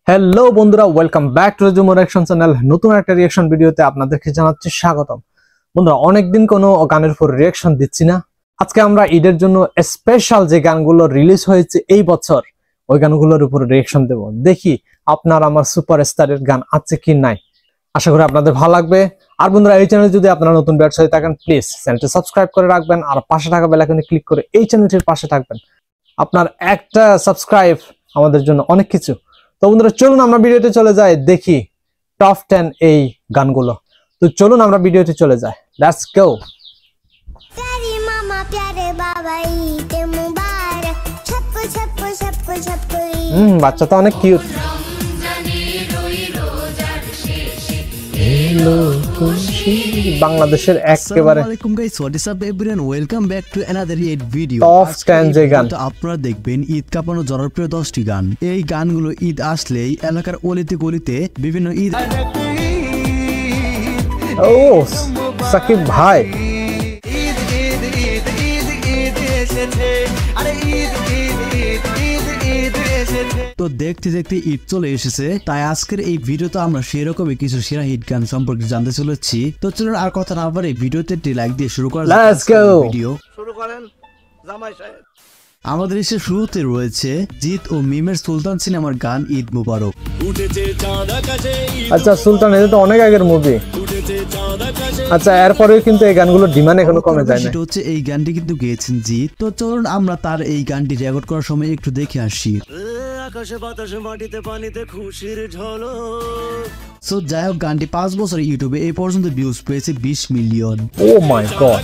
Hello বন্ধুরা, welcome back to Rezumo reaction channel. নতুন একটা রিঅ্যাকশন ভিডিওতে আপনাদেরকে জানাচ্ছি স্বাগতম। বন্ধুরা, অনেকদিন কোনো গানের উপর রিঅ্যাকশন দিচ্ছি না। আজকে আমরা ঈদের জন্য স্পেশাল যে গানগুলো রিলিজ হয়েছে এই বছর, ওই গানগুলোর উপর রিঅ্যাকশন দেব। দেখি আপনার আমার সুপারস্টারের গান আছে কি নাই। আশা করি আপনাদের ভালো লাগবে। আর বন্ধুরা, এই চ্যানেলে যদি আপনারা নতুন ব্যবসা হয়ে থাকেন, প্লিজ চ্যানেলটি সাবস্ক্রাইব করে রাখবেন আর পাশে থাকা বেল আইকনে ক্লিক করে এই চ্যানেলটির পাশে থাকবেন। আপনার একটা সাবস্ক্রাইব আমাদের জন্য অনেক কিছু। তো বন্ধুরা, চলুন আমরা ভিডিওতে চলে যাই, দেখি টপ 10 এই গানগুলো। তো চলুন আমরা ভিডিওতে চলে যাই, লেটস গো। বাচ্চা তো অনেক কিউট। বাংলাদেশের একেবারে আপনারা দেখবেন ঈদ কাঁপানো জনপ্রিয় 10টি গান। এই গানগুলো ঈদ আসলেই এলাকার অলিতে গলিতে বিভিন্ন ঈদ। ও সাকিব ভাই, তো দেখতে দেখতে ঈদ চলে এসেছে, তাই আজকের এই ভিডিওতে আমরা সেরকমই কিছু সেরা হিট গান সম্পর্কে জানতে চলেছি। তো চলুন আর কথা না বলে ভিডিওতে একটি লাইক দিয়ে শুরু করা যাক। Let's go. ভিডিও শুরু করেন জামাই সাহেব। আমাদের এসে শুরুতে রয়েছে জিৎ ও মিমের সুলতান সিনেমার গান ঈদ মুবারক। আচ্ছা, সুলতান এটা তো অনেক আগের মুভি। আচ্ছা, এরপরেও কিন্তু এই গানগুলোর ডিমান্ড এখনো কমে যায় না। সেটা হচ্ছে এই গানটি কিন্তু গেয়েছেন জিৎ। তো চলুন আমরা তার এই গানটি রেকর্ড করার সময় একটু দেখে আসি। আকাশে বাতাসে মাটিতে পানিতে খুশির ঝলক। সো যাই হোক, গানটি 5 বছর ইউটিউবে এই পর্যন্ত ভিউজ পেয়েছে 20 মিলিয়ন। ও মাই গড,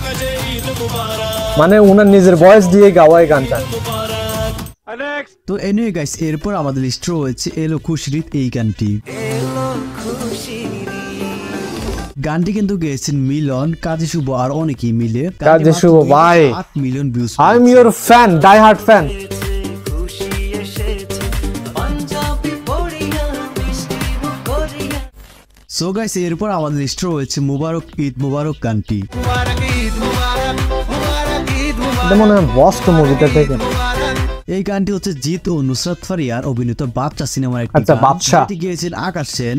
মানে উনার নিজের ভয়েস দিয়ে গাওয়া এই গানটা। তো এনিওয়ে গাইস, এরপর আমাদের লিস্টে রয়েছে এলো খুশির এই গানটি। গানটি কিন্তু গেয়েছেন মিলন, কাজী শুভ আর অনেকেই মিলে। কাজী শুভ ভাই, 8 million views. I am your fan, die hard fan. So guys, এরপর আমাদের লিস্টে রয়েছে মুবারক ঈদ মুবারক গানটি। মনে হয় বস্ত মুভিটা থেকে। এই গানটি হচ্ছে জিৎ ও নুসরাত ফারিয়ার অভিনীত বাদশা সিনেমার একটি আচ্ছা, গান। বাদশা এটি গেয়েছেন আকাশ সেন।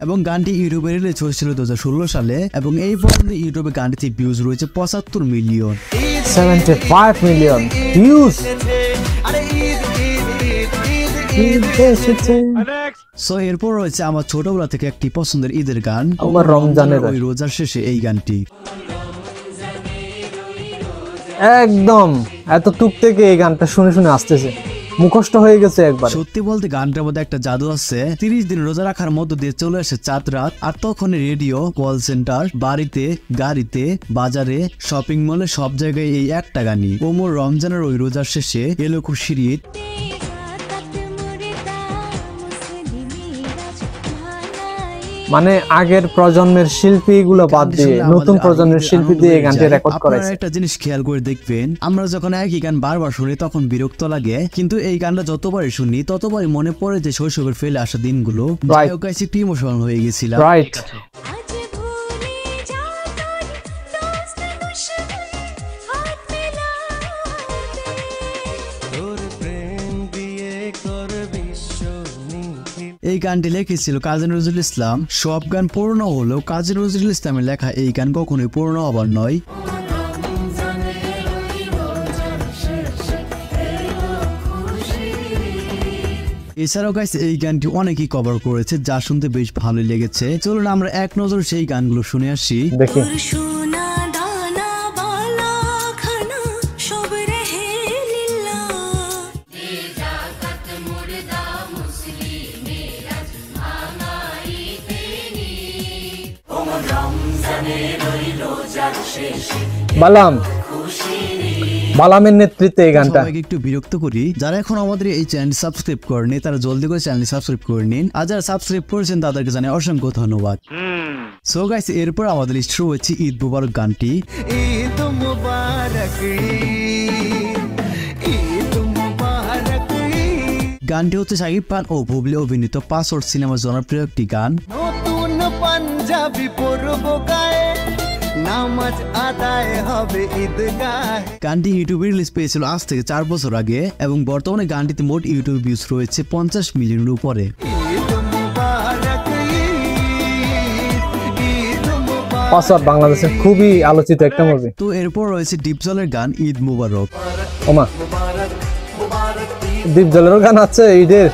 এবং গানটি ইউটিউবে রিলিজ হয়েছিল 2016 সালে এবং এই পর্যন্ত ইউটিউবে গানটিতে ভিউজ রয়েছে 75 মিলিয়ন। 75 million views. সো এরপর রয়েছে আমার ছোটবেলা থেকে একটি পছন্দের ঈদের গান, আমার রমজানের ওই রোজার শেষে এই গানটি। একদম এত টুক থেকে এই গানটা শুনে শুনে আসতেছে, মুখস্থ হয়ে গেছে একবার। সত্যি বলতে গানটার মধ্যে একটা জাদু আছে। 30 দিন রোজা রাখার মধ্য দিয়ে চলে আসে চাঁদ রাত, আর তখন রেডিও, কল সেন্টার, বাড়িতে, গাড়িতে, বাজারে, শপিং মলে সব জায়গায় এই একটা গানই। ওমর রমজানের ওই রোজার শেষে এলো খুশির ঈদ। মানে আগের প্রজন্মের শিল্পী গুলো বাদ দিয়ে নতুন প্রজন্মের শিল্পী দিয়ে এই গানটি রেকর্ড করেছে। একটা জিনিস খেয়াল করে দেখবেন, আমরা যখন একই গান বারবার শুনি তখন বিরক্ত লাগে, কিন্তু এই গানটা যতবারই শুনি ততবারই মনে পড়ে যে শৈশবের ফেলে আসা দিনগুলো। একটু ইমোশনাল হয়ে গেছিলাম। রাইট। এই গানটি লিখেছিল কাজী নজরুল ইসলাম। সব গান পুরনো হলেও কাজী নজরুল ইসলামের লেখা এই গান কখনোই পুরনো হবার নয়। এছাড়াও গাইস এই গানটি অনেকেই কভার করেছে, যা শুনতে বেশ ভালোই লেগেছে। চলুন আমরা এক নজর সেই গানগুলো শুনে আসি। দেখি। বালামের নেতৃত্বে এই গানটা। একটু বিরক্ত করি, যারা এখন আমাদের এই চ্যানেল সাবস্ক্রাইব করেনি তারা জলদি করে চ্যানেল সাবস্ক্রাইব করে নিন, আর যারা সাবস্ক্রাইব করেছেন তাদেরকে জানাই অসংখ্য ধন্যবাদ। সো গাইস, এরপর আমাদের লিস্টে রয়েছে ঈদ মুবারক গানটি। ঈদ মুবারক, ঈদ মুবারক। গানটি হচ্ছে শাকিব খান ও বুবলি অভিনীত পাসওয়ার্ড সিনেমার জনপ্রিয় একটি গান। নতুন পাঞ্জাবি পরব গায়ে নামাজ আদায় হবে ঈদগাহে। গানটি ইউটিউবে রিলিজ পেয়েছিল আজ থেকে 4 বছর আগে এবং বর্তমানে গানটিতে মোট ইউটিউব ভিউজ রয়েছে 50 মিলিয়নের উপরে। ঈদ মুবারক ঈদ মুবারক। পাসওয়ার্ড বাংলাদেশের খুবই আলোচিত একটা মুভি। তো এরপর রয়েছে ডিপজলের গান ঈদ মুবারক। ওমা, দীপজলেরও গান আছে ঈদের।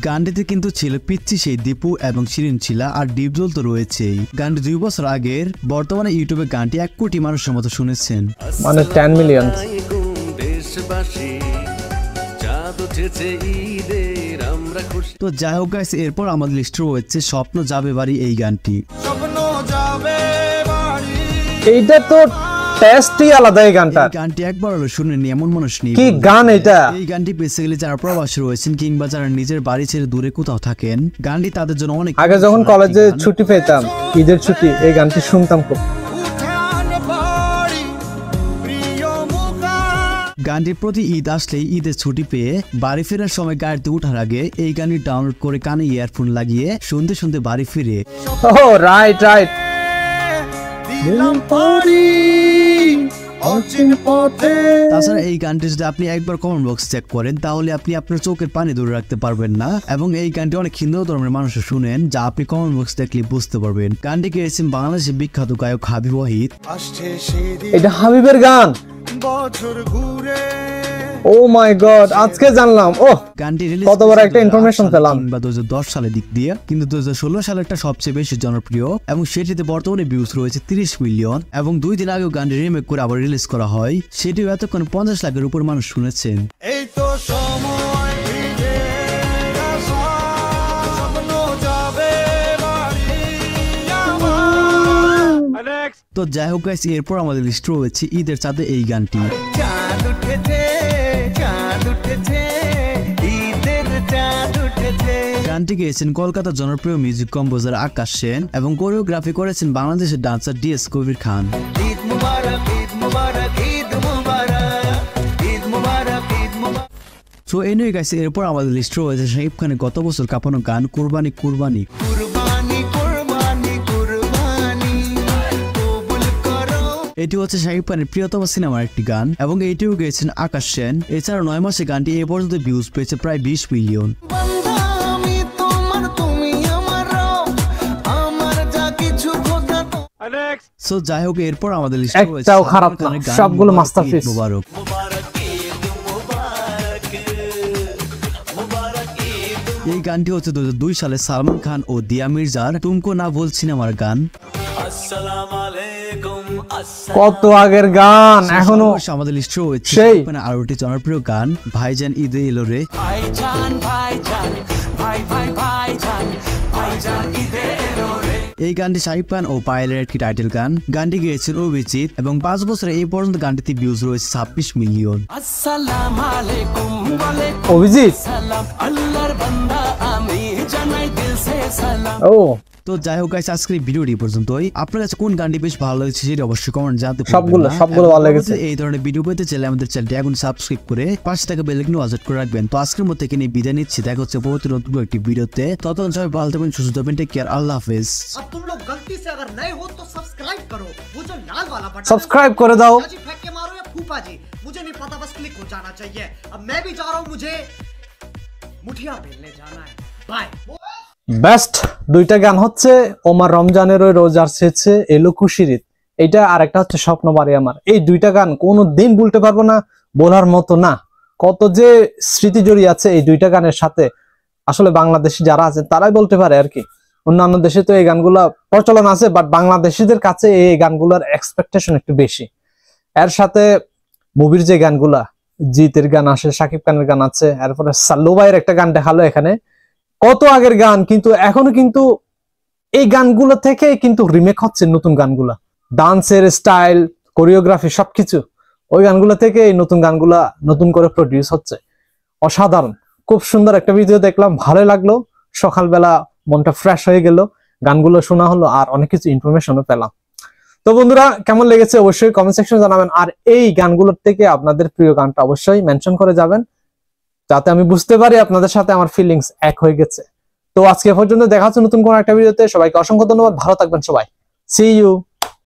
গানটিতে কিন্তু ছিল পিচ্ছি সেই দীপু এবং শিরিন ছিলা, আর ডিপজল তো রয়েছেই। গানটি 2 বছর আগের, বর্তমানে ইউটিউবে গানটি 1 কোটি মানুষের মতো শুনেছেন, মানে 10 মিলিয়ন। দেশবাসী চাঁদ উঠেছে ঈদের আমরা খুশি। তো যাই হোক গাইস, এরপর আমাদের লিস্টে রয়েছে স্বপ্ন যাবে বাড়ি এই গানটি। স্বপ্ন যাবে বাড়ি। এইটা তো টেস্টই আলাদা এই গানটা। এই গানটি একবার হলো শুনেনি এমন মানুষ নেই। কি গান এটা! এই গানটি বেসিক্যালি যারা প্রবাসী রয়েছেন কিংবা যারা নিজের বাড়ি ছেড়ে দূরে কোথাও থাকেন, গানটি তাদের জন্য অনেক। আগে যখন কলেজে ছুটি পেতাম, ঈদের ছুটি, এই গানটি শুনতাম খুব। উঠান বাড়ি প্রিয় মুখা। গানটির প্রতি ঈদ আসলেই ঈদের ছুটি পেয়ে বাড়ি ফেরার সময় গাড়িতে ওঠার আগে এই গানটি ডাউনলোড করে কানে ইয়ারফোন লাগিয়ে শুনতে শুনতে বাড়ি ফিরে। ও রাইট রাইট। দিলাম পাড়ি অচিন পথে। তাছাড়া এই গানটি যদি আপনি একবার কমেন্ট বক্স চেক করেন তাহলে আপনি আপনার চোখের পানি ধরে রাখতে পারবেন না, এবং এই গানটি অনেক হিন্দু ধর্মের মানুষ শুনেন, যা আপনি কমেন্ট বক্স দেখলে বুঝতে পারবেন। গানটি গেয়েছেন বাংলাদেশের বিখ্যাত গায়ক হাবিব ওয়াহিদ। আসছে সেদিন এটা হাবিবের গান। বছর ঘুরে। ও মাই গড, আজকে জানলাম। ও গানটি রিলিজ কত বড় একটা ইনফরমেশন পেলাম। কিংবা 2010 সালের দিক দিয়ে, কিন্তু 2016 সালেরটা সবচেয়ে বেশি জনপ্রিয় এবং সেটিতে বর্তমানে ভিউজ রয়েছে 30 মিলিয়ন, এবং 2 দিন আগেও গানটি রিমেক করে আবার রিলিজ করা হয়, সেটিও এতক্ষণ 50 লাখের উপর মানুষ শুনেছেন। এই তো সময় ফিরে আসা। স্বপ্ন যাবে বাড়ি আমার। তো যাই হোক গাইস, এরপর আমাদের লিস্ট রয়েছে ঈদের চাঁদে এই গানটি। চাঁদ উঠেছে চাঁদ উঠেছে ঈদের চাঁদ উঠেছে। গানটি গেয়েছেন কলকাতার জনপ্রিয় মিউজিক কম্পোজার আকাশ সেন এবং কোরিওগ্রাফি করেছেন বাংলাদেশের ডান্সার ডিএস কবির খান। ঈদ মুবারক ঈদ মুবারক ঈদ মুবারক ঈদ মুবারক ঈদ মুবারক। সো এনিওয়ে গাইস, এরপর আমাদের লিস্ট রয়েছে শাকিব খানের গত বছর কাঁপানো গান কুরবানি কুরবানি। কুরবানি কুরবানি কুরবানি কবুল করো। এটি হচ্ছে শাকিব খানের প্রিয়তম সিনেমার একটি গান এবং এটিও গেয়েছেন আকাশ সেন। এছাড়া 9 মাসে গানটি এ পর্যন্ত ভিউজ পেয়েছে প্রায় 20 মিলিয়ন। বান্দা আমি তোমার তুমি আমার রব, আমার যা কিছু খোদা তো। সো যাই হোক, এরপর আমাদের লিস্টে রয়েছে একটাও খারাপ সালমান খানের না, গান সবগুলো মুবারক মাস্টারপিস। ঈদ মুবারক। এই গানটি হচ্ছে 2002 সালে সালমান খান ও দিয়া মির্জার তুমকো না বল সিনেমার গান। কত আগের গান, এখনো অবশ্য আমাদের লিস্টে রয়েছে সেই। আরো একটি জনপ্রিয় গান ভাইজান ঈদে এলো রে। ভাইজান ভাইজান ভাই ভাই ভাইজান ভাইজান ঈদে এলো রে। এই গানটি শাকিব খান ও পায়েলের একটি টাইটেল গান। গানটি গেয়েছেন অভিজিৎ এবং 5 বছরে এই পর্যন্ত গানটিতে ভিউজ রয়েছে 26 মিলিয়ন। আসসালামু আলাইকুম বলে অভিজিৎ। সালাম আল্লাহর বান্দা আমি জানাই দিল সে সালাম। ও তো যাই হোক গাইস, আজকের এই ভিডিওটি পর্যন্তই। আপনার কাছে কোন গানটি বেশ ভালো লাগছে সেটা অবশ্যই কমেন্ট জানাতে ভুলবেন সবগুলো না। সবগুলো ভালো লেগেছে। এই ধরনের ভিডিও পেতে চাইলে আমাদের চ্যানেলটি এখন সাবস্ক্রাইব করে পাশে থাকা বেল আইকন ওয়াচ করে রাখবেন। তো আজকের মতো এখানে বিদায় নিচ্ছি, দেখা হচ্ছে পরবর্তী নতুন একটি ভিডিওতে। ততক্ষণ সবাই ভালো থাকবেন, সুস্থ থাকবেন, টেক কেয়ার, আল্লাহ হাফেজ। अब तुम लोग गलती से अगर नए हो तो सब्सक्राइब करो, वो जो लाल वाला बटन সাবস্ক্রাইব করে দাও। जी फेंक के मारो या फूफा जी, मुझे नहीं पता, बस क्लिक हो जाना चाहिए। अब मैं भी जा रहा हूँ, मुझे मुठिया बेलने जाना है। बाय। বেস্ট দুইটা গান হচ্ছে ওমর রমজানের ওই রোজার শেষে এলো খুশির ঈদ, এইটা আর একটা হচ্ছে স্বপ্ন বাড়ি আমার। এই দুইটা গান কোনো দিন ভুলতে পারবো না, বলার মতো না। কত যে স্মৃতি জড়িয়ে আছে এই দুইটা গানের সাথে, আসলে বাংলাদেশি যারা আছেন তারাই বলতে পারে আর কি। অন্যান্য দেশে তো এই গানগুলা প্রচলন আছে, বাট বাংলাদেশিদের কাছে এই গানগুলার এক্সপেকটেশন একটু বেশি। এর সাথে মুভির যে গানগুলা, জিতের গান আসে, শাকিব খানের গান আছে, এরপরে সাল্লু ভাইয়ের একটা গান দেখালো এখানে, কত আগের গান, কিন্তু এখনো কিন্তু এই গানগুলো থেকে কিন্তু রিমেক হচ্ছে নতুন গানগুলা। ডান্সের স্টাইল, কোরিওগ্রাফি সবকিছু ওই গানগুলো থেকে এই নতুন গানগুলা নতুন করে প্রডিউস হচ্ছে। অসাধারণ, খুব সুন্দর একটা ভিডিও দেখলাম, ভালো লাগলো। সকালবেলা মনটা ফ্রেশ হয়ে গেল, গানগুলো শোনা হলো, আর অনেক কিছু ইনফরমেশনও পেলাম। তো বন্ধুরা, কেমন লেগেছে অবশ্যই কমেন্ট সেকশনে জানাবেন, আর এই গানগুলোর থেকে আপনাদের প্রিয় গানটা অবশ্যই মেনশন করে যাবেন, যাতে আমি বুঝতে পারি আপনাদের সাথে আমার ফিলিংস এক হয়ে গেছে। তো আজকে পর্যন্ত দেখা হচ্ছে নতুন কোন একটা ভিডিওতে। সবাইকে অসংখ্য ধন্যবাদ, ভালো থাকবেন সবাই। See you.